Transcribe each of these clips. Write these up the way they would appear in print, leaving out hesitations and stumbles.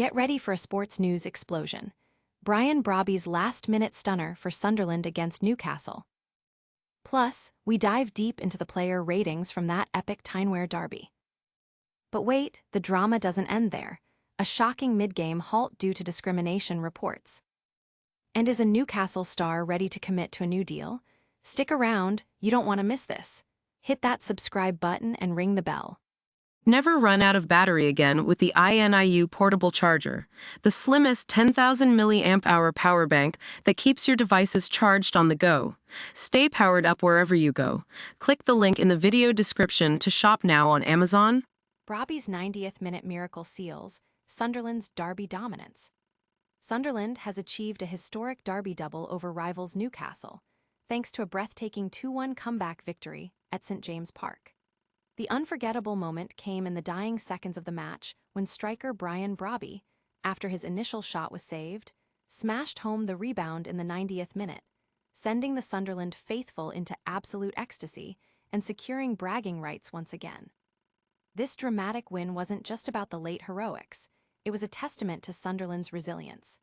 Get ready for a sports news explosion. Brian Brobbey's last-minute stunner for Sunderland against Newcastle. Plus, we dive deep into the player ratings from that epic Tyne-Wear derby. But wait, the drama doesn't end there. A shocking mid-game halt due to discrimination reports. And is a Newcastle star ready to commit to a new deal? Stick around, you don't want to miss this. Hit that subscribe button and ring the bell. Never run out of battery again with the INIU portable charger, the slimmest 10,000 mAh power bank that keeps your devices charged on the go. Stay powered up wherever you go. Click the link in the video description to shop now on Amazon. Brobbey's 90th minute miracle seals Sunderland's derby dominance. Sunderland has achieved a historic derby double over rivals Newcastle, thanks to a breathtaking 2-1 comeback victory at St James Park. The unforgettable moment came in the dying seconds of the match when striker Brian Brobbey, after his initial shot was saved, smashed home the rebound in the 90th minute, sending the Sunderland faithful into absolute ecstasy and securing bragging rights once again. This dramatic win wasn't just about the late heroics, it was a testament to Sunderland's resilience.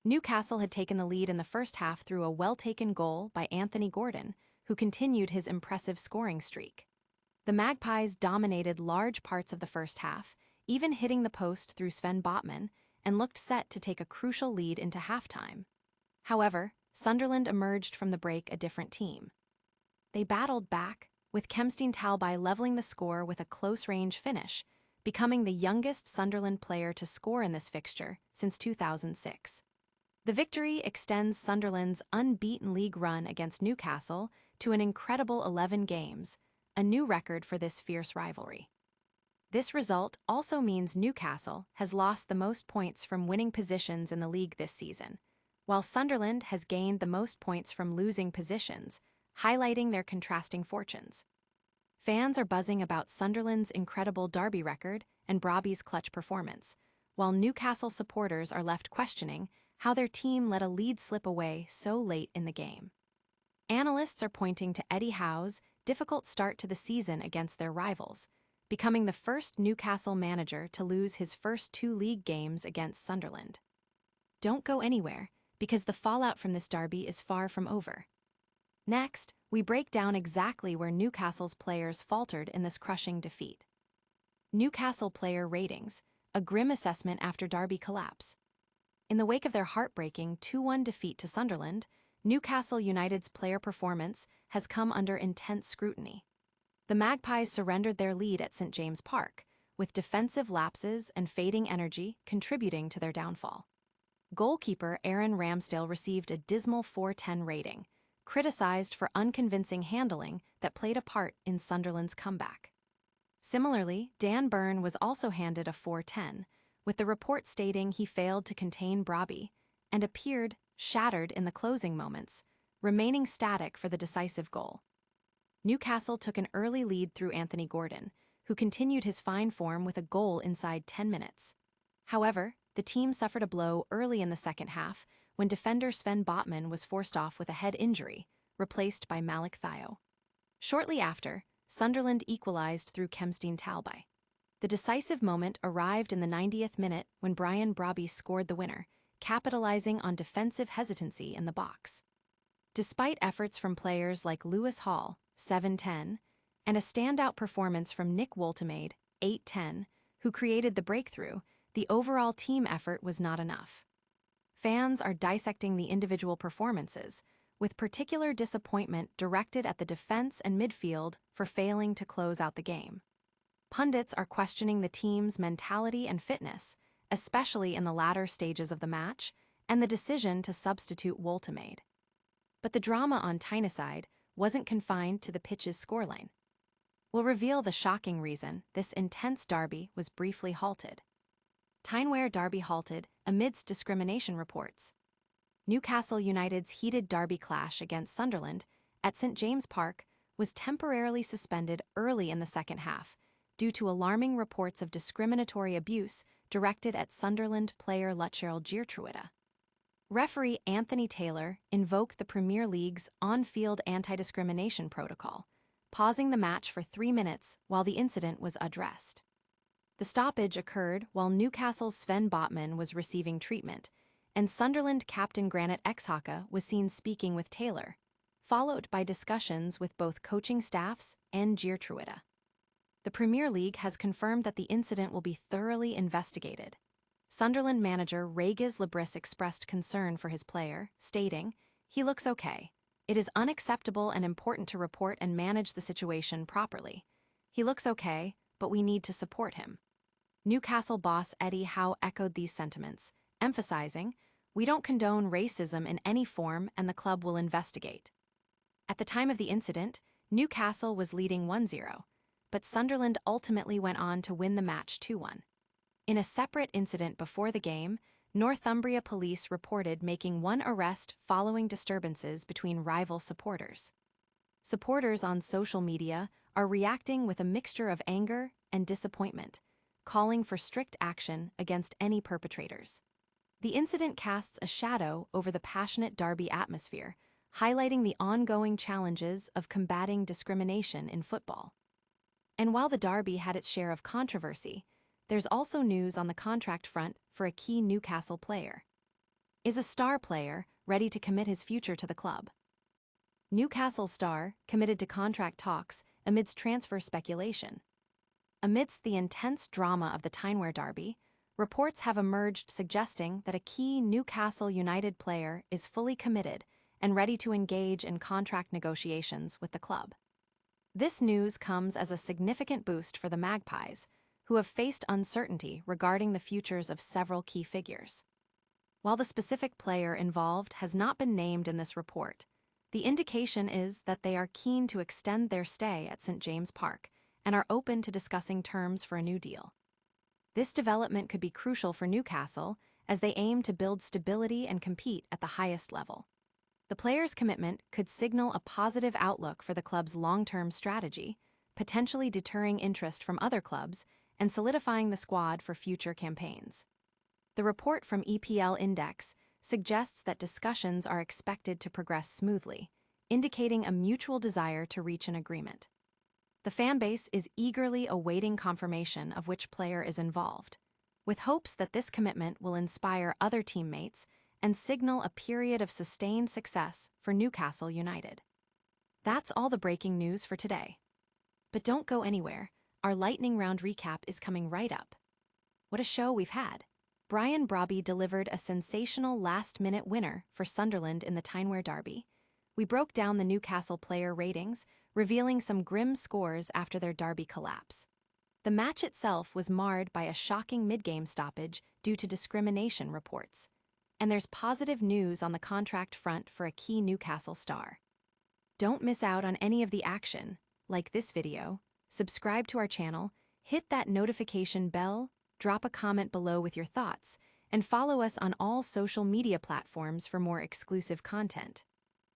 Newcastle had taken the lead in the first half through a well-taken goal by Anthony Gordon, who continued his impressive scoring streak. The Magpies dominated large parts of the first half, even hitting the post through Sven Botman, and looked set to take a crucial lead into halftime. However, Sunderland emerged from the break a different team. They battled back, with Kempsteen Talbot leveling the score with a close-range finish, becoming the youngest Sunderland player to score in this fixture since 2006. The victory extends Sunderland's unbeaten league run against Newcastle to an incredible 11 games, a new record for this fierce rivalry. This result also means Newcastle has lost the most points from winning positions in the league this season, while Sunderland has gained the most points from losing positions, highlighting their contrasting fortunes. Fans are buzzing about Sunderland's incredible derby record and Brobbey's clutch performance, while Newcastle supporters are left questioning how their team let a lead slip away so late in the game. Analysts are pointing to Eddie Howe's difficult start to the season against their rivals, becoming the first Newcastle manager to lose his first 2 league games against Sunderland. Don't go anywhere, because the fallout from this derby is far from over. Next, we break down exactly where Newcastle's players faltered in this crushing defeat. Newcastle player ratings, a grim assessment after derby collapse. In the wake of their heartbreaking 2-1 defeat to Sunderland, Newcastle United's player performance has come under intense scrutiny. The Magpies surrendered their lead at St James Park, with defensive lapses and fading energy contributing to their downfall. Goalkeeper Aaron Ramsdale received a dismal 4.10 rating, criticized for unconvincing handling that played a part in Sunderland's comeback. Similarly, Dan Burn was also handed a 4.10, with the report stating he failed to contain Brobbey and appeared shattered in the closing moments, remaining static for the decisive goal. Newcastle took an early lead through Anthony Gordon, who continued his fine form with a goal inside 10 minutes. However, the team suffered a blow early in the second half when defender Sven Botman was forced off with a head injury, replaced by Malik Thiaw. Shortly after, Sunderland equalized through Kempsteen Talbot. The decisive moment arrived in the 90th minute when Brian Brobbey scored the winner, capitalizing on defensive hesitancy in the box. Despite efforts from players like Lewis Hall, 7.10, and a standout performance from Nick Woltemade, 8.10, who created the breakthrough, the overall team effort was not enough. Fans are dissecting the individual performances, with particular disappointment directed at the defense and midfield for failing to close out the game. Pundits are questioning the team's mentality and fitness, especially in the latter stages of the match, and the decision to substitute Woltemade. But the drama on Tyneside wasn't confined to the pitch's scoreline. We'll reveal the shocking reason this intense derby was briefly halted. Tyne-Wear derby halted amidst discrimination reports. Newcastle United's heated derby clash against Sunderland at St James Park was temporarily suspended early in the second half due to alarming reports of discriminatory abuse directed at Sunderland player Lutcherl Geertruida. Referee Anthony Taylor invoked the Premier League's on-field anti-discrimination protocol, pausing the match for 3 minutes while the incident was addressed. The stoppage occurred while Newcastle's Sven Botman was receiving treatment, and Sunderland captain Granit Xhaka was seen speaking with Taylor, followed by discussions with both coaching staffs and Geertruida. The Premier League has confirmed that the incident will be thoroughly investigated. Sunderland manager Régis Lebris expressed concern for his player, stating, "He looks okay. It is unacceptable and important to report and manage the situation properly. He looks okay, but we need to support him." Newcastle boss Eddie Howe echoed these sentiments, emphasizing, "We don't condone racism in any form and the club will investigate." At the time of the incident, Newcastle was leading 1-0, but Sunderland ultimately went on to win the match 2-1. In a separate incident before the game, Northumbria police reported making one arrest following disturbances between rival supporters. Supporters on social media are reacting with a mixture of anger and disappointment, calling for strict action against any perpetrators. The incident casts a shadow over the passionate derby atmosphere, highlighting the ongoing challenges of combating discrimination in football. And while the derby had its share of controversy, there's also news on the contract front for a key Newcastle player. Is a star player ready to commit his future to the club? Newcastle star committed to contract talks amidst transfer speculation. Amidst the intense drama of the Tyne-Wear derby, reports have emerged suggesting that a key Newcastle United player is fully committed and ready to engage in contract negotiations with the club. This news comes as a significant boost for the Magpies, who have faced uncertainty regarding the futures of several key figures. While the specific player involved has not been named in this report, the indication is that they are keen to extend their stay at St. James Park and are open to discussing terms for a new deal. This development could be crucial for Newcastle as they aim to build stability and compete at the highest level. The player's commitment could signal a positive outlook for the club's long-term strategy, potentially deterring interest from other clubs and solidifying the squad for future campaigns. The report from EPL Index suggests that discussions are expected to progress smoothly, indicating a mutual desire to reach an agreement. The fanbase is eagerly awaiting confirmation of which player is involved, with hopes that this commitment will inspire other teammates and signal a period of sustained success for Newcastle United. That's all the breaking news for today. But don't go anywhere, our lightning round recap is coming right up. What a show we've had! Brian Brobbey delivered a sensational last-minute winner for Sunderland in the Tyne-Wear derby. We broke down the Newcastle player ratings, revealing some grim scores after their derby collapse. The match itself was marred by a shocking mid-game stoppage due to discrimination reports. And there's positive news on the contract front for a key Newcastle star. Don't miss out on any of the action. Like this video, subscribe to our channel, hit that notification bell, drop a comment below with your thoughts, and follow us on all social media platforms for more exclusive content.